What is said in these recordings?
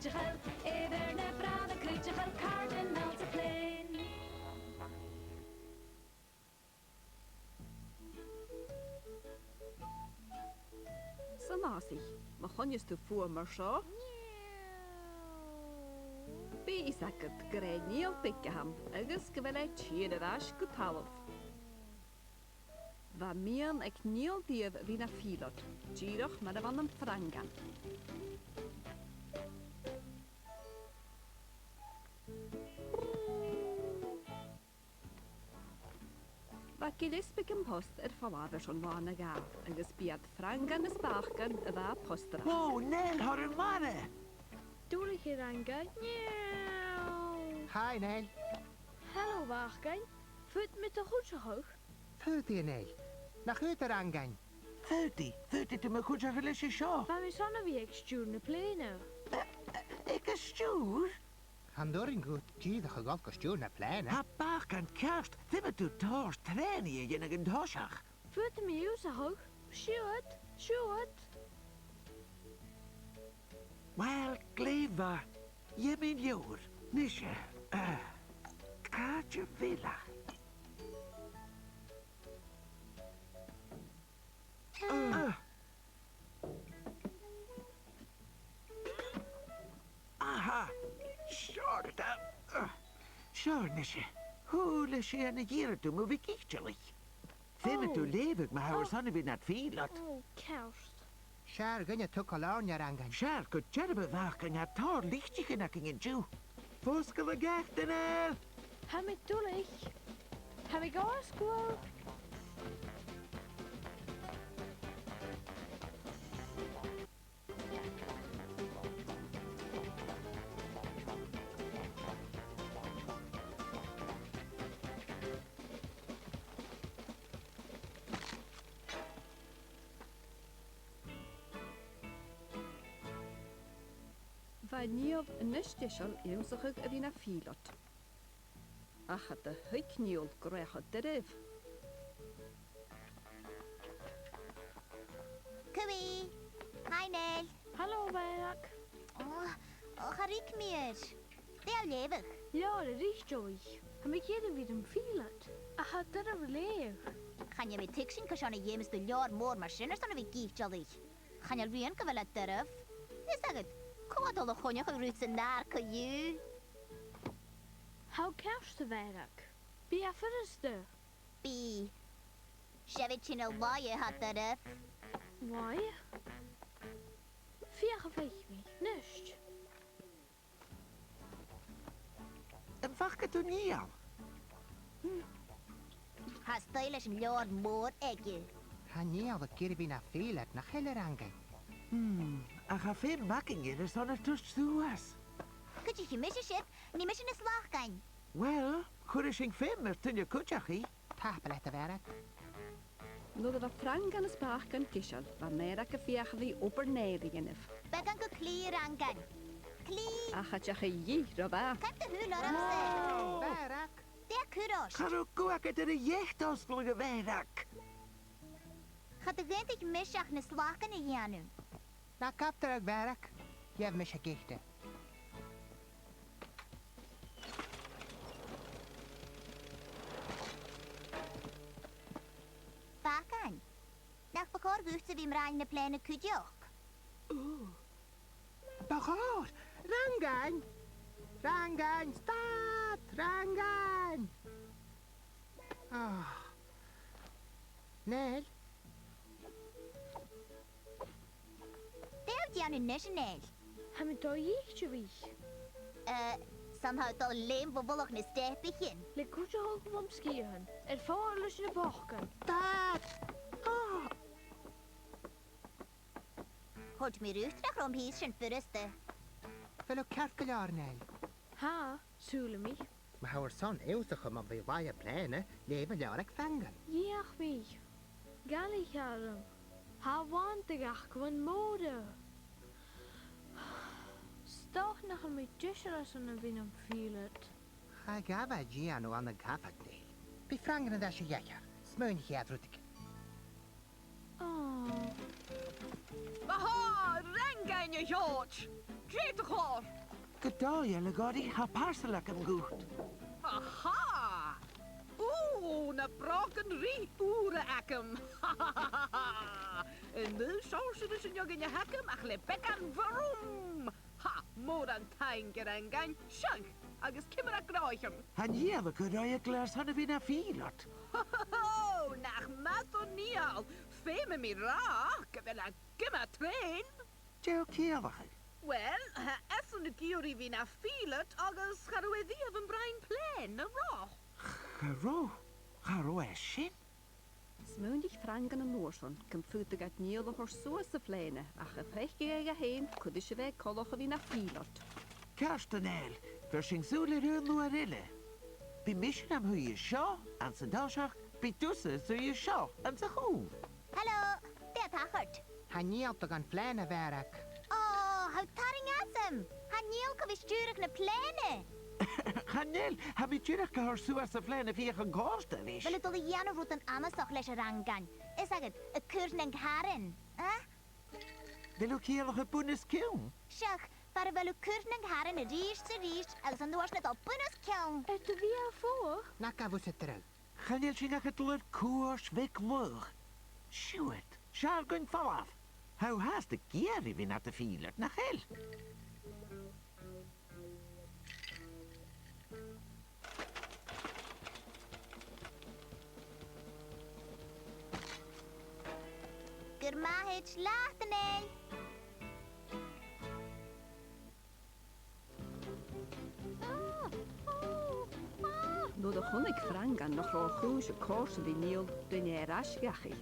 Cuideachail, Éidir na Brana Cuideachail, Cardinal to plain. Sanasi, ma chonjas tú fuair mar seo? Bí sagad go raibh Niall Biccham agus go bhfuil tíad arás go talamh. Bha mian ag Niall díobh hí na fílad, díoch mar a bhan an frangan. Bha gilis Biccham post fábhar an bhána gá, agus bíad frangan is bachgan a bha postra. Whoa, Nell, har en manne! Doe hier Ranga. Hi, Niall. Hallo, Wachtgein. Voet met de goedje hoog. Fúti, Niall. Na chuúta rangain. 30 te me goed zeggen lesje seo. Van wie zonne wie ik stuur na plane. Ik is stuur. Handorin goed, díadach a golf go stúr na pléine. Ha bach kan kerst, dimmer tu tors trainie je een doshach. Voet me uw hoog. Shoot. Wel, gleva. Je min joer. Nisje. Kaartje villa. Aha. Sure dat. Sure, Nisje. Hoe les je aan de jaren toe me wikichtelijk? Vind tu levig, maar hou zonne weer naar het fielot. Oh, kerst. Sjár gunne tu colárne rangain. Sure, could jerbe waken naar tar lichtje genakking in Jew. Voskele gechtenel. Heb ik doelig. Heb ik al school? Bha Niall nisteisiil iwsachuig a bhí na fílad. Ach de huic Niall go racha diribh. Cúi. Hi, Nell. Hallo, Bairak. Garik meer. Deel levig. Ja, dat is joy. Heb ik hier weer een filet. Ik had dat er leeg. Gaan je met tiksin kashan en jemes de jaar more maar zinners dan we giefjallig. Gaan je rien kan wel het durf? Is dat het? Kom wat alle gonje geruutsen daar kan je. Hou kerst te Bairak. Be je verste. Be. Shevitchin al waaie had durf. Why? Vier gevecht me. Nust. En wacht het niet al. Has stylish een jaar more egge. Ha Niall a girbi na fílad na Helle rangain. Ik ga veel makkingen, er zonder tussen toewas. Could je missen shit? Niet missen is laag kan. Wel, goed is ik veel meer toen je kutjachie. Tapel het werk. Nod a frangan is bachgan tisiil, bha Mairead a fiach bhí obair néiríanamh. Began go clear aan kan. Clear. A chateach a dhí ra bha. Kijk de huur aan ze. Werk. Der kudos. Ga ook koeken er een jecht afsluiten weirak. Gaat de gent ik misjach ne slaken in janu. Na kapter werk. Je hebt me gegichte. Bakan. Nach bekor guste wie mrain ne plane kudjok. Bagor. Rangain. Rangain. Staat. Rangain. Oh. Nell. Deel janu national. Heb ik daar jeetje wie? Somehow toch leem vervolg ne steppichen. Le goedje hoog om skiën. En voorlus in de bakken. Staat. Oh. Hoort me rustig om hieschen verruste. Fellow Keukeleire, Nell. Ha, zullen me. Maar hou er zo'n eeuwig om bij waaie plane leven leuk vangen. Ja, me. Gaelic hadden. Ha want de gach gewoon mode. Stoch nog een beetje als een binnen filet. Ga gava Giano aan de gafat, Nell. Bij frangen dat je jager. Smeun je het roetik. Oh. Aha, rangain je George. Tichborne. Godáil a gádaí ha parsalach am gút. Aha! Oeh, na broken rie oere akem. En nu zoals er een jongen hakem, ach le bekan waarom? Ha, moor an tein gerangan, shank, agus kimmer a gráichem. Han jelle godáil a glas hanna bhí na fílat. Ho, nach mat o Niall, feme mi ra, gyfer a gymma tren. Tjeo Ceolacha. Wel, effen y gyri fi na filet, agus charweddi af yn brain plen, na ro. Charó é sin? Smuindig frangan an nóirson, cym ffwtig at Niall a hor soas a fléine, ach a freichge ag a hain, cwdys y fe coloch a fi na fílot. Kerstanel, ver sin súla rún nó ar ile. Bhí mission am hui seo, an san dáiseach, bhí dusa sú i seo, an sa chó. Hello, Beòthachadh. Ha Niall gan pléine bhearach. Oh, how taring asem. Ha Niall go stiúrach na pléine. Chanel, ha mi tjúrach go hor suas a fléine fi an gásta vis. Wel ydw i anna rwt yn amasach leis yr angan. Is agad, y cwrn yn gharin. Vil u Ceolacha bunas ciwn? Siach, far y fel y cwrn yn gharin y rhys sy rhys, agus yn dwas na do bwnas ciawn. Ydw fi a ffwr? Na gafws y dryl. Chanel sin ach adlwyr cwrs vic lwch. Siwyd, siar gyn fawaf. How has de geri fi nat y fílat na hel? Gyrmahid lachtynau. Nod a chunnig frangan nach rá chúis a cósa bhí Niall duine ar asgachi.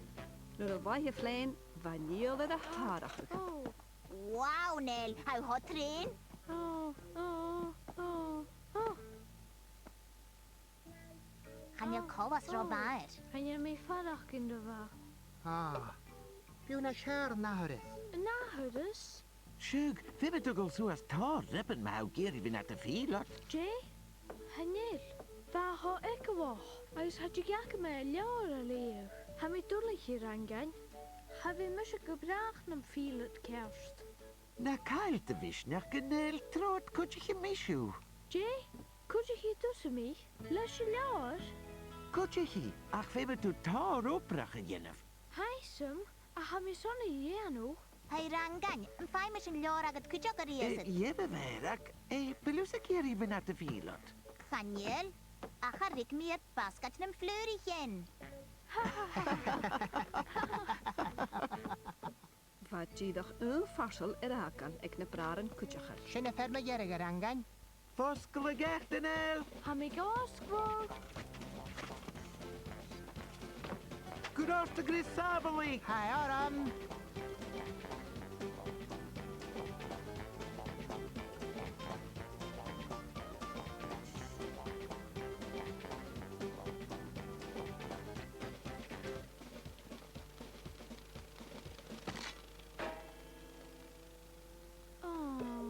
Nod a bhaithe fléin, bha Niall ar a hárachach. Wow, Nel, how hot train. Gaan je kowas robair? En je mee farach in de wa. Biw na siar na hyrys. Na hyrys? Siwg, fi mi dugol suas tar ribbon ma how geri fi nat y fílat. Jay? Hanil? Va ho ekawach. Agus had je gak me liar a leef. Ha mi dullig hier angan. Ha vi mysig gebracht nam filet kerst. Na cael dy visnach gynel trod cwtich i misw. Jay? Could je hier tussen me? Les je liar? Cwtich i, ach fi mi du tar oprach yn yenaf. Heisem? A ha mi son i jenu? Hij rangan, een fijn met zijn lor agad kujak er is het. Jebe verak, belus a geri fi nat y fílat. Ganjel, achar rik mi het baskat nem fleurigjen. Bha ddíadach yn farsel ar agan ag na braran cwtachar. Sinna ferma jerig ar angan. Fosgol y gechtanel! Ha mi gosgwr? Gwros dy gris sabali! Hai oram.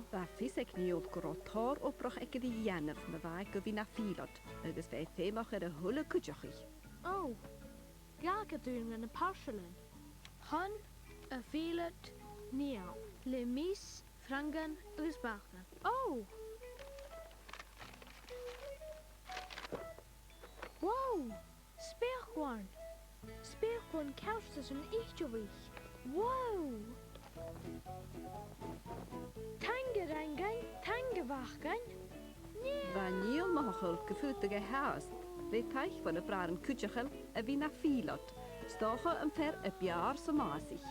Bha fys ag Niall gro tar oprach ag ydi ianaf na bha go fi na fílat, agus fe fémach ar a hula cwtachich. Oh, gag a dwi'n yn y parsialen. Hon, y filet, Niall. Le mis, frangan, ys bachan. Oh! Wow! Speelgwarn. Speelgwarn kaustas een Èideadh. Wow! Tangerangan, tangevachgan. Bha Niall Mhìcheil gefútig a haast, fe taich van y braran cwtachel a fi na fílat, stocha yn fer y biar sa masich.